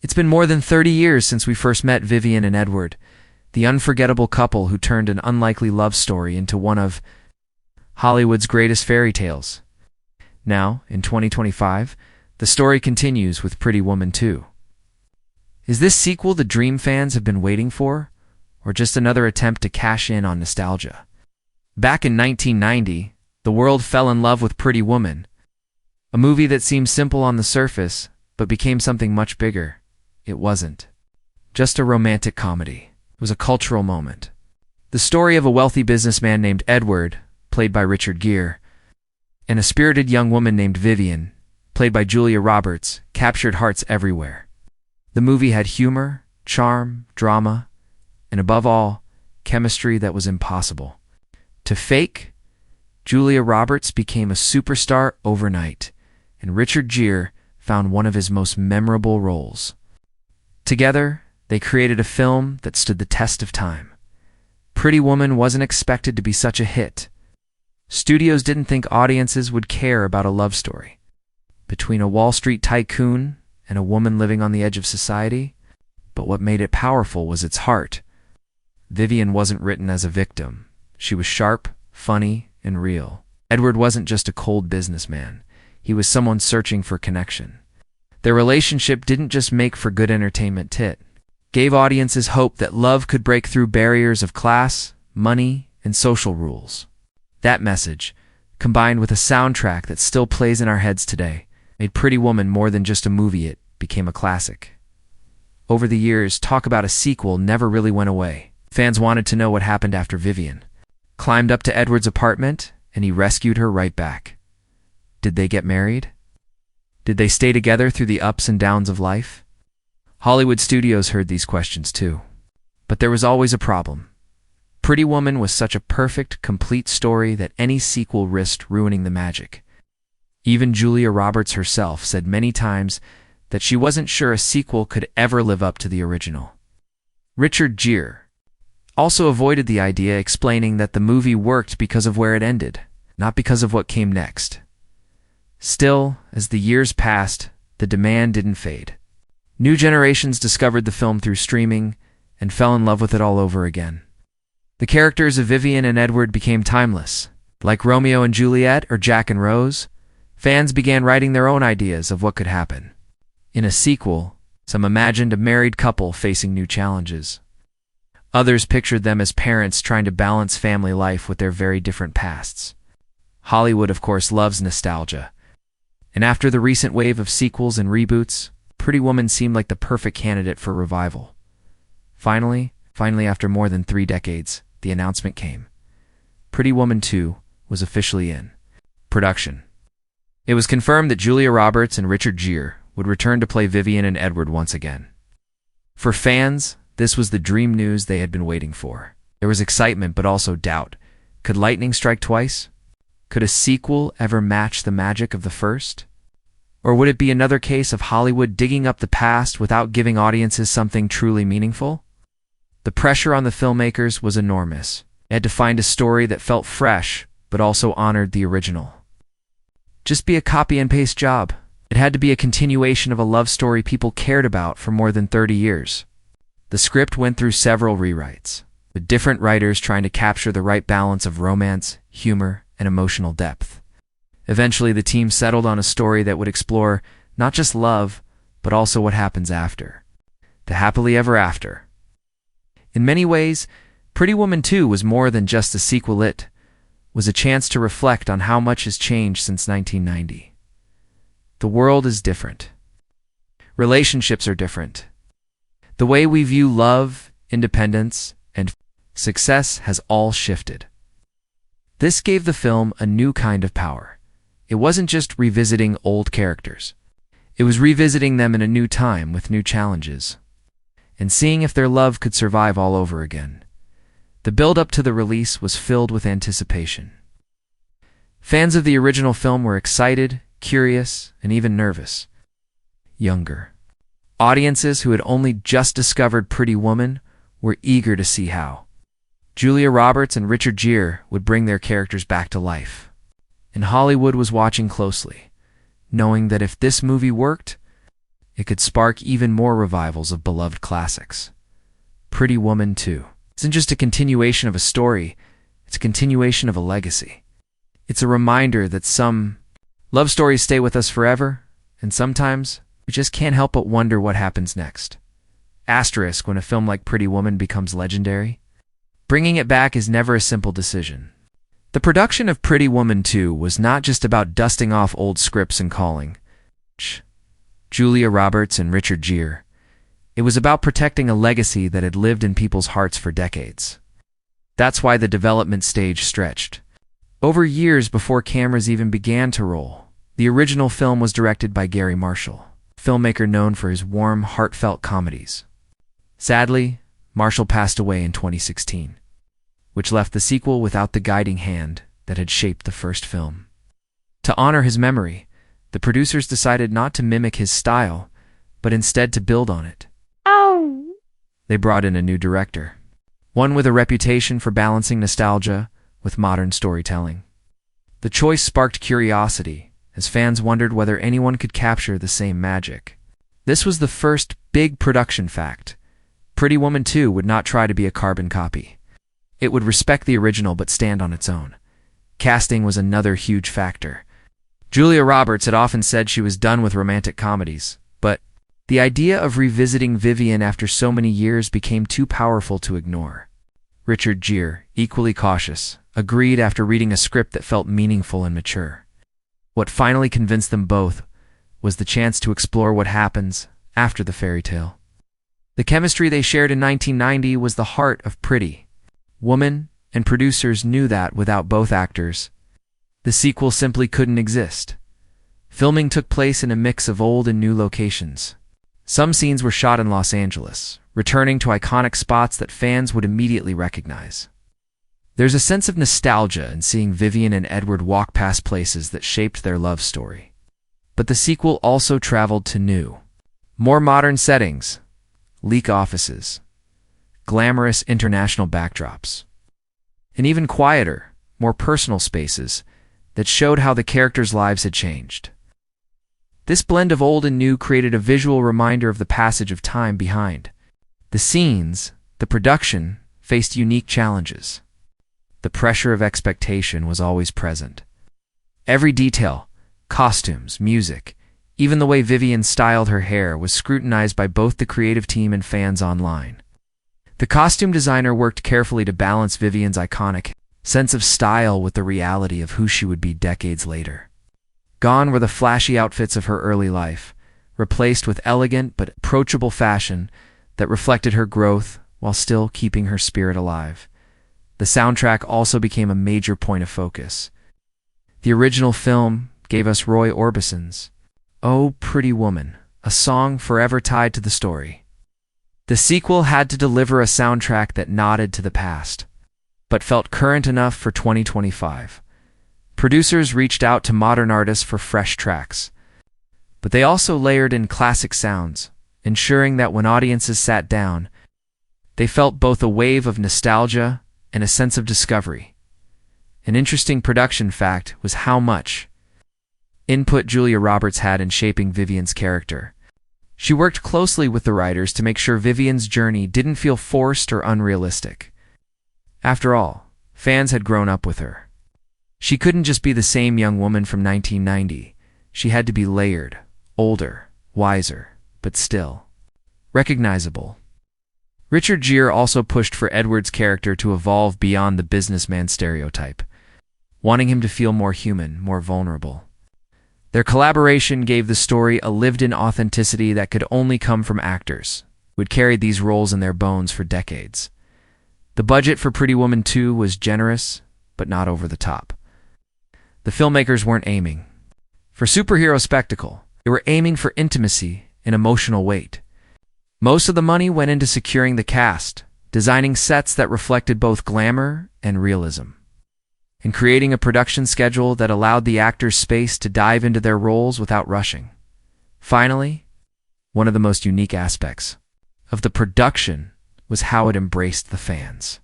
It's been more than 30 years since we first met Vivian and Edward, the unforgettable couple who turned an unlikely love story into one of Hollywood's greatest fairy tales. Now, in 2025, the story continues with Pretty Woman 2. Is this sequel the dream fans have been waiting for, or just another attempt to cash in on nostalgia? Back in 1990, the world fell in love with Pretty Woman, a movie that seemed simple on the surface, but became something much bigger. It wasn't just a romantic comedy. It was a cultural moment. The story of a wealthy businessman named Edward, played by Richard Gere, and a spirited young woman named Vivian, played by Julia Roberts, captured hearts everywhere. The movie had humor, charm, drama, and above all, chemistry that was impossible to fake. Julia Roberts became a superstar overnight, and Richard Gere found one of his most memorable roles. Together, they created a film that stood the test of time. Pretty Woman wasn't expected to be such a hit. Studios didn't think audiences would care about a love story between a Wall Street tycoon and a woman living on the edge of society, but what made it powerful was its heart. Vivian wasn't written as a victim. She was sharp, funny, and real. Edward wasn't just a cold businessman. He was someone searching for connection. Their relationship didn't just make for good entertainment, it gave audiences hope that love could break through barriers of class, money, and social rules. That message, combined with a soundtrack that still plays in our heads today, made Pretty Woman more than just a movie. It became a classic. Over the years, talk about a sequel never really went away. Fans wanted to know what happened after Vivian climbed up to Edward's apartment and he rescued her right back. Did they get married? Did they stay together through the ups and downs of life? Hollywood studios heard these questions too. But there was always a problem. Pretty Woman was such a perfect, complete story that any sequel risked ruining the magic. Even Julia Roberts herself said many times that she wasn't sure a sequel could ever live up to the original. Richard Gere also avoided the idea, explaining that the movie worked because of where it ended, not because of what came next. Still, as the years passed, the demand didn't fade. New generations discovered the film through streaming and fell in love with it all over again. The characters of Vivian and Edward became timeless. Like Romeo and Juliet or Jack and Rose, fans began writing their own ideas of what could happen. In a sequel, some imagined a married couple facing new challenges. Others pictured them as parents trying to balance family life with their very different pasts. Hollywood, of course, loves nostalgia. And after the recent wave of sequels and reboots, Pretty Woman seemed like the perfect candidate for revival. Finally, after more than 3 decades, the announcement came. Pretty Woman 2 was officially in production. It was confirmed that Julia Roberts and Richard Gere would return to play Vivian and Edward once again. For fans, this was the dream news they had been waiting for. There was excitement, but also doubt. Could lightning strike twice? Could a sequel ever match the magic of the first? Or would it be another case of Hollywood digging up the past without giving audiences something truly meaningful? The pressure on the filmmakers was enormous. They had to find a story that felt fresh, but also honored the original. Just be a copy-and-paste job. It had to be a continuation of a love story people cared about for more than 30 years. The script went through several rewrites, with different writers trying to capture the right balance of romance, humor, and emotional depth. Eventually, the team settled on a story that would explore not just love, but also what happens after. The happily ever after. In many ways, Pretty Woman 2 was more than just a sequel. It was a chance to reflect on how much has changed since 1990. The world is different. Relationships are different. The way we view love, independence, and success has all shifted. This gave the film a new kind of power. It wasn't just revisiting old characters. It was revisiting them in a new time with new challenges, and seeing if their love could survive all over again. The build-up to the release was filled with anticipation. Fans of the original film were excited, curious, and even nervous. Younger audiences who had only just discovered Pretty Woman were eager to see how Julia Roberts and Richard Gere would bring their characters back to life. And Hollywood was watching closely, knowing that if this movie worked, it could spark even more revivals of beloved classics. Pretty Woman 2 isn't just a continuation of a story, it's a continuation of a legacy. It's a reminder that some love stories stay with us forever, and sometimes we just can't help but wonder what happens next. Asterisk when a film like Pretty Woman becomes legendary. Bringing it back is never a simple decision. The production of Pretty Woman 2 was not just about dusting off old scripts and calling Julia Roberts and Richard Gere. It was about protecting a legacy that had lived in people's hearts for decades. That's why the development stage stretched over years before cameras even began to roll. The original film was directed by Gary Marshall, a filmmaker known for his warm, heartfelt comedies. Sadly, Marshall passed away in 2016, which left the sequel without the guiding hand that had shaped the first film. To honor his memory, the producers decided not to mimic his style, but instead to build on it. They brought in a new director, one with a reputation for balancing nostalgia with modern storytelling. The choice sparked curiosity, as fans wondered whether anyone could capture the same magic. This was the first big production fact. Pretty Woman 2 would not try to be a carbon copy. It would respect the original but stand on its own. Casting was another huge factor. Julia Roberts had often said she was done with romantic comedies, but the idea of revisiting Vivian after so many years became too powerful to ignore. Richard Gere, equally cautious, agreed after reading a script that felt meaningful and mature. What finally convinced them both was the chance to explore what happens after the fairy tale. The chemistry they shared in 1990 was the heart of Pretty Woman, and producers knew that without both actors, the sequel simply couldn't exist. Filming took place in a mix of old and new locations. Some scenes were shot in Los Angeles, returning to iconic spots that fans would immediately recognize. There's a sense of nostalgia in seeing Vivian and Edward walk past places that shaped their love story. But the sequel also traveled to new, more modern settings, sleek offices, glamorous international backdrops, and even quieter, more personal spaces that showed how the characters' lives had changed. This blend of old and new created a visual reminder of the passage of time behind the scenes. The production faced unique challenges. The pressure of expectation was always present. Every detail, costumes, music, even the way Vivian styled her hair was scrutinized by both the creative team and fans online. The costume designer worked carefully to balance Vivian's iconic sense of style with the reality of who she would be decades later. Gone were the flashy outfits of her early life, replaced with elegant but approachable fashion that reflected her growth while still keeping her spirit alive. The soundtrack also became a major point of focus. The original film gave us Roy Orbison's "Oh, Pretty Woman," a song forever tied to the story. The sequel had to deliver a soundtrack that nodded to the past, but felt current enough for 2025. Producers reached out to modern artists for fresh tracks, but they also layered in classic sounds, ensuring that when audiences sat down, they felt both a wave of nostalgia and a sense of discovery. An interesting production fact was how much input Julia Roberts had in shaping Vivian's character. She worked closely with the writers to make sure Vivian's journey didn't feel forced or unrealistic. After all, fans had grown up with her. She couldn't just be the same young woman from 1990. She had to be layered, older, wiser, but still recognizable. Richard Gere also pushed for Edward's character to evolve beyond the businessman stereotype, wanting him to feel more human, more vulnerable. Their collaboration gave the story a lived-in authenticity that could only come from actors who had carried these roles in their bones for decades. The budget for Pretty Woman 2 was generous, but not over the top. The filmmakers weren't aiming for superhero spectacle. They were aiming for intimacy and emotional weight. Most of the money went into securing the cast, designing sets that reflected both glamour and realism, and creating a production schedule that allowed the actors space to dive into their roles without rushing. Finally, one of the most unique aspects of the production was how it embraced the fans.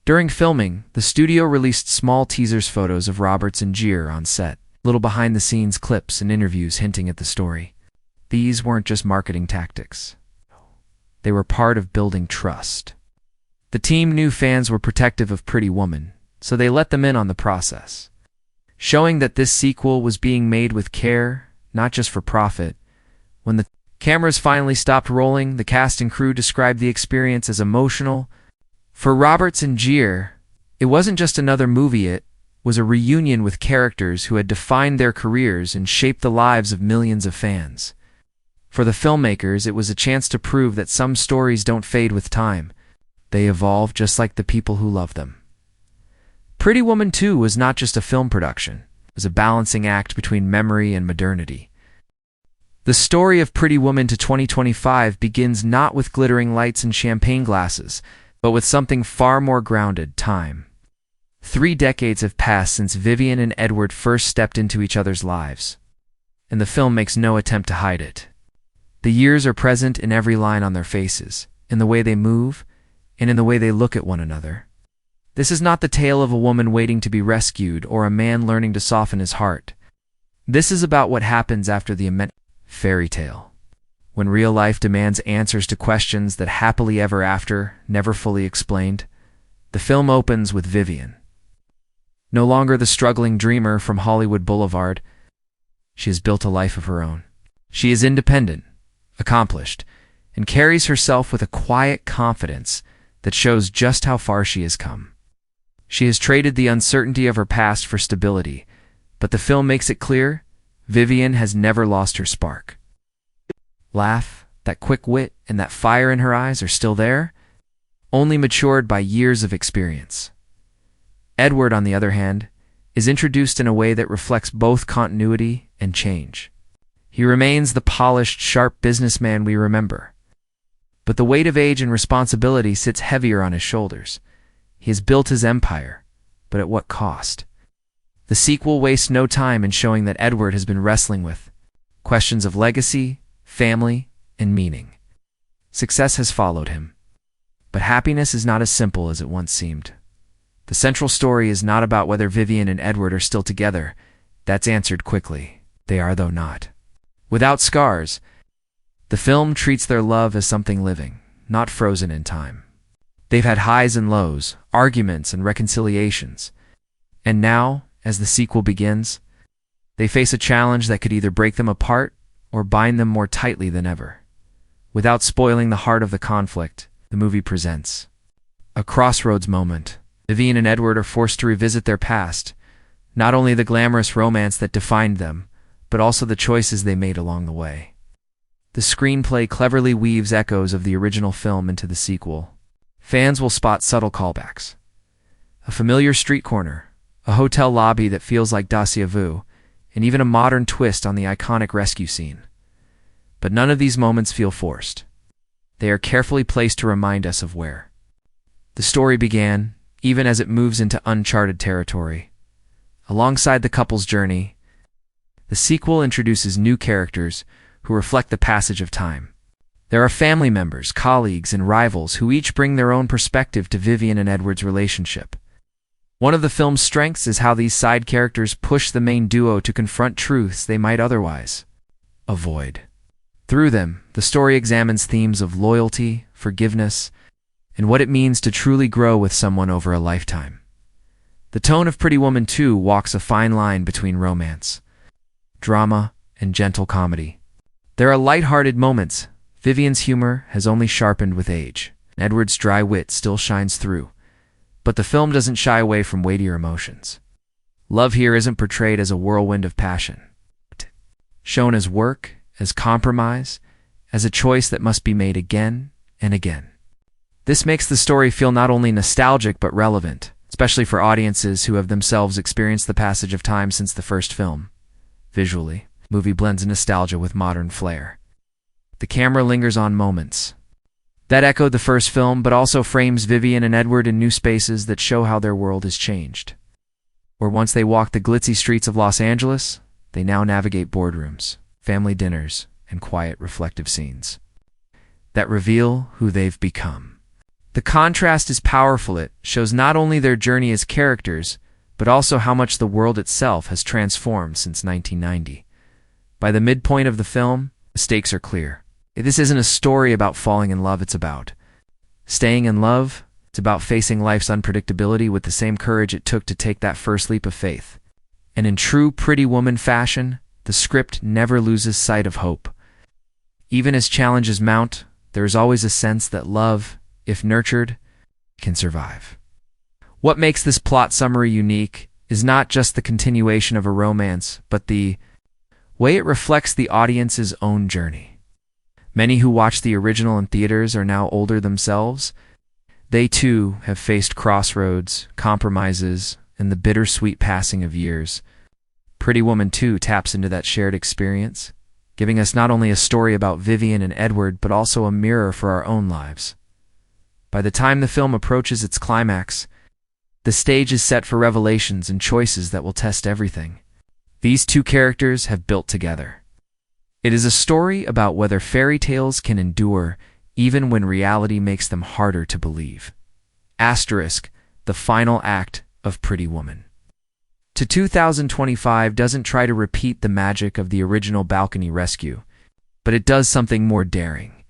During filming, the studio released small teasers photos of Roberts and Gere on set, little behind-the-scenes clips and interviews hinting at the story. These weren't just marketing tactics. They were part of building trust. The team knew fans were protective of Pretty Woman, so they let them in on the process, showing that this sequel was being made with care, not just for profit. When the cameras finally stopped rolling, the cast and crew described the experience as emotional. For Roberts and Gere, it wasn't just another movie, it was a reunion with characters who had defined their careers and shaped the lives of millions of fans. For the filmmakers, it was a chance to prove that some stories don't fade with time. They evolve just like the people who love them. Pretty Woman 2 was not just a film production. It was a balancing act between memory and modernity. The story of Pretty Woman to 2025 begins not with glittering lights and champagne glasses, but with something far more grounded: time. 3 decades have passed since Vivian and Edward first stepped into each other's lives, and the film makes no attempt to hide it. The years are present in every line on their faces, in the way they move, and in the way they look at one another. This is not the tale of a woman waiting to be rescued or a man learning to soften his heart. This is about what happens after the immense fairy tale, when real life demands answers to questions that happily ever after never fully explained. The film opens with Vivian. No longer the struggling dreamer from Hollywood Boulevard, she has built a life of her own. She is independent, accomplished, and carries herself with a quiet confidence that shows just how far she has come. She has traded the uncertainty of her past for stability, but the film makes it clear Vivian has never lost her spark. Laugh, that quick wit, and that fire in her eyes are still there, only matured by years of experience. Edward, on the other hand, is introduced in a way that reflects both continuity and change. He remains the polished, sharp businessman we remember, but the weight of age and responsibility sits heavier on his shoulders. He has built his empire, but at what cost? The sequel wastes no time in showing that Edward has been wrestling with questions of legacy, family, and meaning. Success has followed him, but happiness is not as simple as it once seemed. The central story is not about whether Vivian and Edward are still together. That's answered quickly. They are, though not. Without scars, the film treats their love as something living, not frozen in time. They've had highs and lows, arguments and reconciliations. And now, as the sequel begins, they face a challenge that could either break them apart or bind them more tightly than ever. Without spoiling the heart of the conflict, the movie presents a crossroads moment. Vivian and Edward are forced to revisit their past, not only the glamorous romance that defined them, but also the choices they made along the way. The screenplay cleverly weaves echoes of the original film into the sequel. Fans will spot subtle callbacks: a familiar street corner, a hotel lobby that feels like déjà vu, and even a modern twist on the iconic rescue scene. But none of these moments feel forced. They are carefully placed to remind us of where the story began, even as it moves into uncharted territory. Alongside the couple's journey, the sequel introduces new characters who reflect the passage of time. There are family members, colleagues, and rivals who each bring their own perspective to Vivian and Edward's relationship. One of the film's strengths is how these side characters push the main duo to confront truths they might otherwise avoid. Through them, the story examines themes of loyalty, forgiveness, and what it means to truly grow with someone over a lifetime. The tone of Pretty Woman 2 walks a fine line between romance, drama, and gentle comedy. There are light-hearted moments. Vivian's humor has only sharpened with age. Edward's dry wit still shines through. But the film doesn't shy away from weightier emotions. Love here isn't portrayed as a whirlwind of passion, shown as work, as compromise, as a choice that must be made again and again. This makes the story feel not only nostalgic but relevant, especially for audiences who have themselves experienced the passage of time since the first film. Visually, the movie blends nostalgia with modern flair. The camera lingers on moments that echoed the first film, but also frames Vivian and Edward in new spaces that show how their world has changed. Where once they walked the glitzy streets of Los Angeles, they now navigate boardrooms, family dinners, and quiet, reflective scenes that reveal who they've become. The contrast is powerful. It shows not only their journey as characters, but also how much the world itself has transformed since 1990. By the midpoint of the film, The stakes are clear. This isn't a story about falling in love, it's about staying in love. It's about facing life's unpredictability with the same courage it took to take that first leap of faith. And in true Pretty Woman fashion, the script never loses sight of hope. Even as challenges mount, there is always a sense that love, if nurtured, can survive. What makes this plot summary unique is not just the continuation of a romance, but the way it reflects the audience's own journey. Many who watched the original in theaters are now older themselves. They too have faced crossroads, compromises, and the bittersweet passing of years. Pretty Woman 2 taps into that shared experience, giving us not only a story about Vivian and Edward, but also a mirror for our own lives. By the time the film approaches its climax, the stage is set for revelations and choices that will test everything these two characters have built together. It is a story about whether fairy tales can endure even when reality makes them harder to believe. Asterisk, the final act of Pretty Woman. 2025 doesn't try to repeat the magic of the original balcony rescue, but it does something more daring.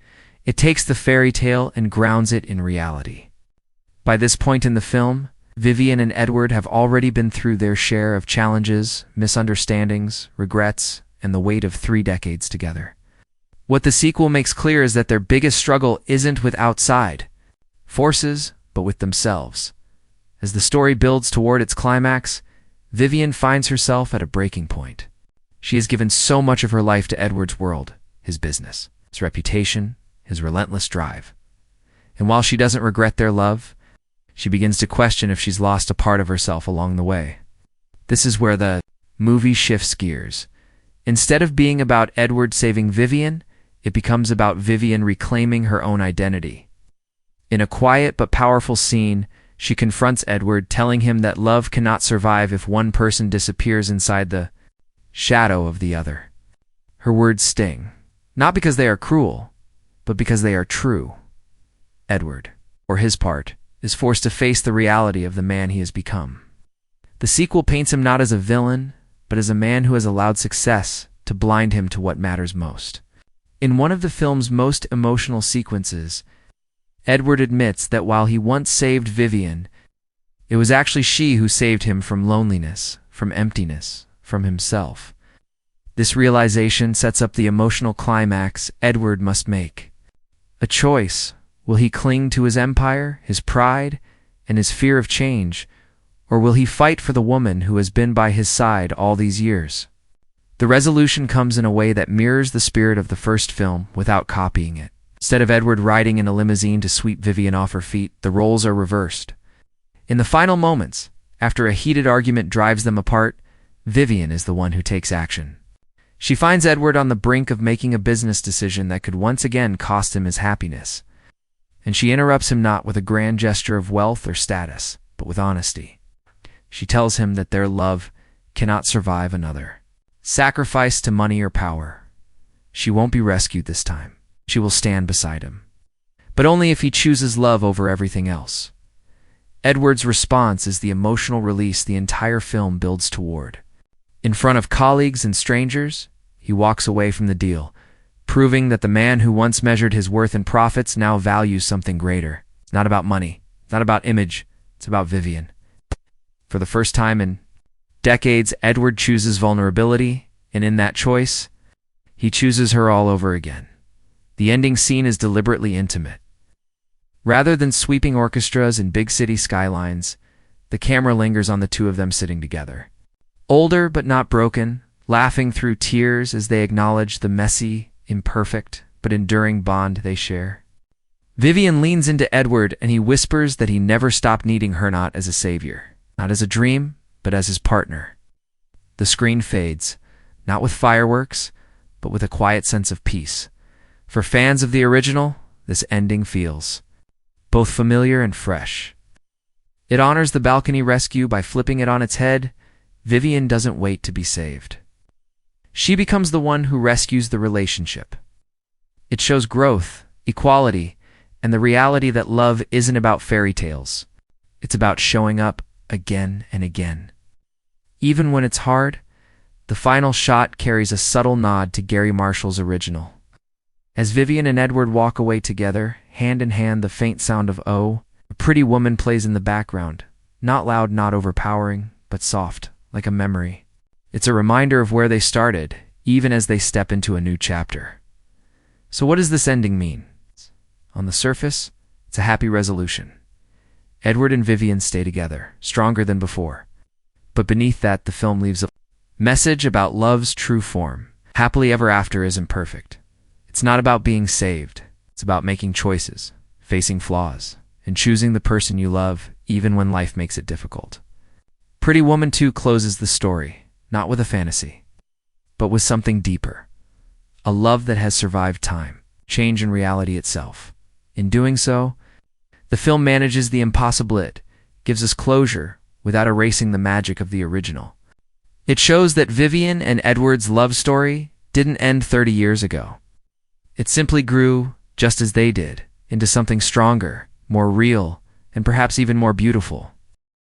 It takes the fairy tale and grounds it in reality. By this point in the film, Vivian and Edward have already been through their share of challenges, misunderstandings, regrets, and the weight of 3 decades together. What the sequel makes clear is that their biggest struggle isn't with outside forces, but with themselves. As the story builds toward its climax, Vivian finds herself at a breaking point. She has given so much of her life to Edward's world, his business, his reputation, his relentless drive. And while she doesn't regret their love, she begins to question if she's lost a part of herself along the way. This is where the movie shifts gears. Instead of being about Edward saving Vivian, it becomes about Vivian reclaiming her own identity. In a quiet but powerful scene, she confronts Edward, telling him that love cannot survive if one person disappears inside the shadow of the other. Her words sting, not because they are cruel, but because they are true. Edward, for his part, is forced to face the reality of the man he has become. The sequel paints him not as a villain, but as a man who has allowed success to blind him to what matters most. In one of the film's most emotional sequences, Edward admits that while he once saved Vivian, it was actually she who saved him from loneliness, from emptiness, from himself. This realization sets up the emotional climax Edward must make. A choice. Will he cling to his empire, his pride, and his fear of change, or will he fight for the woman who has been by his side all these years? The resolution comes in a way that mirrors the spirit of the first film without copying it. Instead of Edward riding in a limousine to sweep Vivian off her feet, the roles are reversed. In the final moments, after a heated argument drives them apart, Vivian is the one who takes action. She finds Edward on the brink of making a business decision that could once again cost him his happiness. And she interrupts him not with a grand gesture of wealth or status, but with honesty. She tells him that their love cannot survive another sacrifice to money or power. She won't be rescued this time. She will stand beside him. But only if he chooses love over everything else. Edward's response is the emotional release the entire film builds toward. In front of colleagues and strangers, he walks away from the deal, proving that the man who once measured his worth in profits now values something greater. It's not about money. It's not about image. It's about Vivian. For the first time in decades, Edward chooses vulnerability, and in that choice, he chooses her all over again. The ending scene is deliberately intimate. Rather than sweeping orchestras and big city skylines, the camera lingers on the two of them sitting together. Older but not broken, laughing through tears as they acknowledge the messy, imperfect, but enduring bond they share. Vivian leans into Edward and he whispers that he never stopped needing her, not as a savior, not as a dream, but as his partner. The screen fades, not with fireworks, but with a quiet sense of peace. For fans of the original, this ending feels both familiar and fresh. It honors the balcony rescue by flipping it on its head. Vivian doesn't wait to be saved. She becomes the one who rescues the relationship. It shows growth, equality, and the reality that love isn't about fairy tales. It's about showing up again and again. Even when it's hard, The final shot carries a subtle nod to Gary Marshall's original. As Vivian and Edward walk away together, hand in hand, the faint sound of "Oh, a Pretty Woman" plays in the background. Not loud, not overpowering, but soft, like a memory. It's a reminder of where they started, even as they step into a new chapter. So what does this ending mean? On the surface, it's a happy resolution. Edward and Vivian stay together, stronger than before. But beneath that, the film leaves a message about love's true form. Happily ever after isn't perfect. It's not about being saved. It's about making choices, facing flaws, and choosing the person you love, even when life makes it difficult. Pretty Woman 2 closes the story, not with a fantasy, but with something deeper. A love that has survived time, change, and reality itself. In doing so, the film manages the impossible. It gives us closure without erasing the magic of the original. It shows that Vivian and Edward's love story didn't end 30 years ago. It simply grew, just as they did, into something stronger, more real, and perhaps even more beautiful.